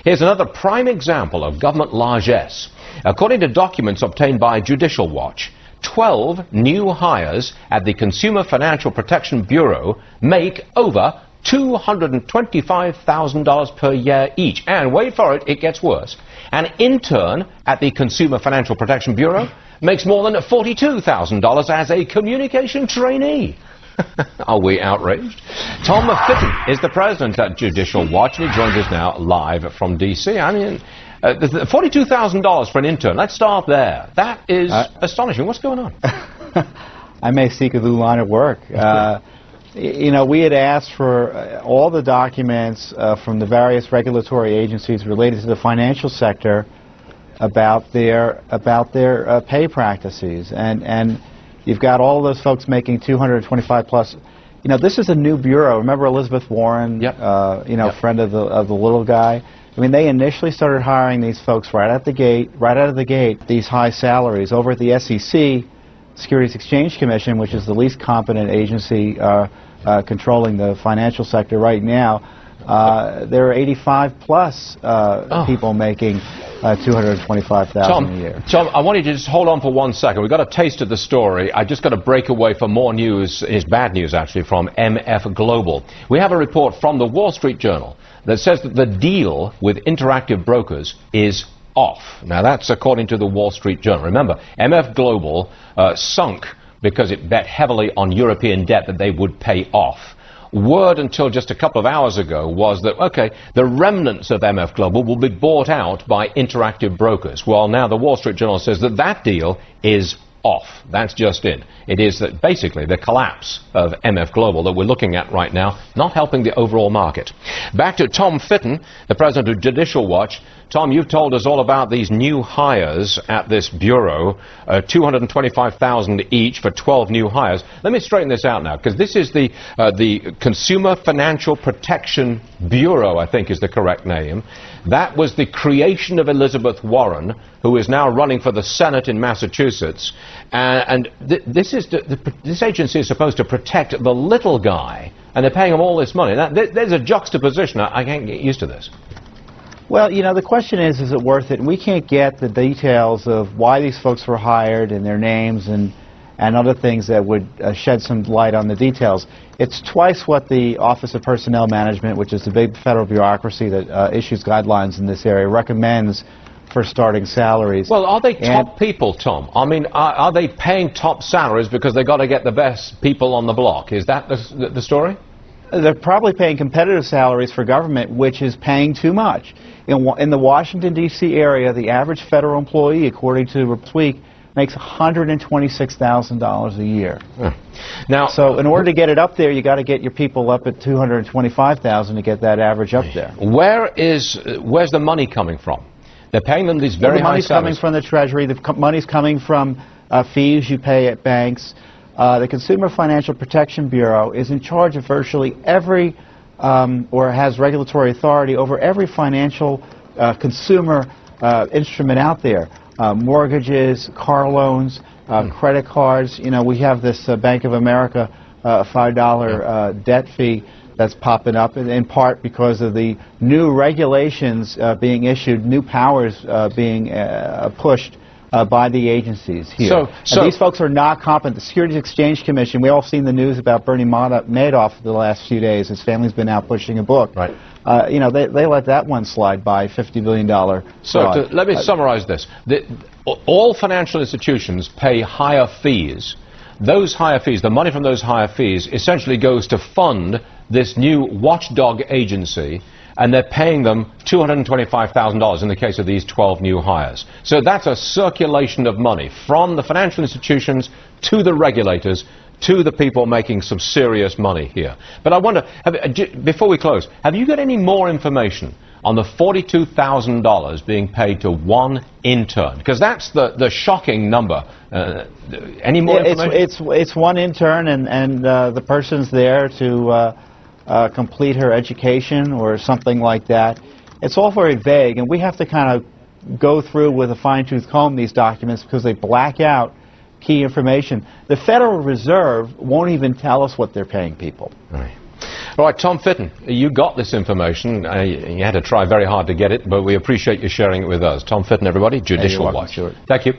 Here's another prime example of government largesse. According to documents obtained by Judicial Watch, 12 new hires at the Consumer Financial Protection Bureau make over $225,000 per year each. And wait for it, it gets worse. An intern at the Consumer Financial Protection Bureau makes more than $42,000 as a communication trainee. Are we outraged? Tom Fitton is the president at Judicial Watch, and he joins us now live from D.C. I mean, $42,000 for an intern. Let's start there. That is astonishing. What's going on? I may seek a new line of work. You know, we had asked for all the documents from the various regulatory agencies related to the financial sector about their pay practices, and you've got all those folks making 225 plus. You know, this is a new bureau. Remember Elizabeth Warren? Yep. You know, friend of the little guy. I mean, they initially started hiring these folks right out of the gate. These high salaries over at the SEC, Securities Exchange Commission, which is the least competent agency controlling the financial sector right now. There are 85 plus people making $225,000 a year. Tom, I want you to just hold on for 1 second. We've got a taste of the story. I just got to break away for more news. It's bad news, actually, from MF Global. We have a report from the Wall Street Journal that says that the deal with Interactive Brokers is off. Now, that's according to the Wall Street Journal. Remember, MF Global sunk because it bet heavily on European debt that they would pay off. Word until just a couple of hours ago was that, okay, the remnants of MF Global will be bought out by Interactive Brokers. Well, now the Wall Street Journal says that that deal is off. That's just it. It is that basically the collapse of MF Global that we're looking at right now, not helping the overall market. Back to Tom Fitton, the president of Judicial Watch. Tom, you've told us all about these new hires at this bureau, $225,000 each for 12 new hires. Let me straighten this out now, because this is the Consumer Financial Protection Bureau, I think is the correct name. That was the creation of Elizabeth Warren, who is now running for the Senate in Massachusetts. This agency is supposed to protect the little guy, and they're paying him all this money. Now, there's a juxtaposition. I can't get used to this. Well, you know, the question is it worth it? And we can't get the details of why these folks were hired and their names and other things that would shed some light on the details. It's twice what the Office of Personnel Management, which is the big federal bureaucracy that issues guidelines in this area, recommends for starting salaries. Well, are they top people, Tom? I mean, are they paying top salaries because they got to get the best people on the block? Is that the story? They're probably paying competitive salaries for government, which is paying too much. In the Washington, D.C. area, the average federal employee, according to Tweak, makes $126,000 a year. Now, so in order to get it up there, you got to get your people up at $225,000 to get that average up there. Where's the money coming from? They're paying them these very high salaries. The money's coming from the Treasury. The money's coming from fees you pay at banks. The Consumer Financial Protection Bureau is in charge of virtually every, or has regulatory authority over every financial consumer instrument out there. Mortgages, car loans, credit cards. You know, we have this Bank of America $5 debt fee that's popping up, in part because of the new regulations being issued, new powers being pushed by the agencies here. So these folks are not competent. The Securities Exchange Commission, we all seen the news about Bernie Madoff the last few days. His family's been out pushing a book. Right. You know, they let that one slide by, $50 billion So let me summarize this. All financial institutions pay higher fees. Those higher fees, the money from those higher fees, essentially goes to fund this new watchdog agency, and they're paying them $225,000 in the case of these 12 new hires. So that's a circulation of money from the financial institutions to the regulators to the people making some serious money here. But I wonder, before we close, have you got any more information on the $42,000 being paid to one intern? Because that's the shocking number. Any more information? It's one intern, and the person's there to complete her education or something like that. It's all very vague, and we have to kind of go through with a fine-tooth comb these documents because they black out key information. The Federal Reserve won't even tell us what they're paying people. Right. All right, Tom Fitton, you got this information. You had to try very hard to get it, but we appreciate you sharing it with us. Tom Fitton, everybody, Judicial Watch. Stuart. Thank you.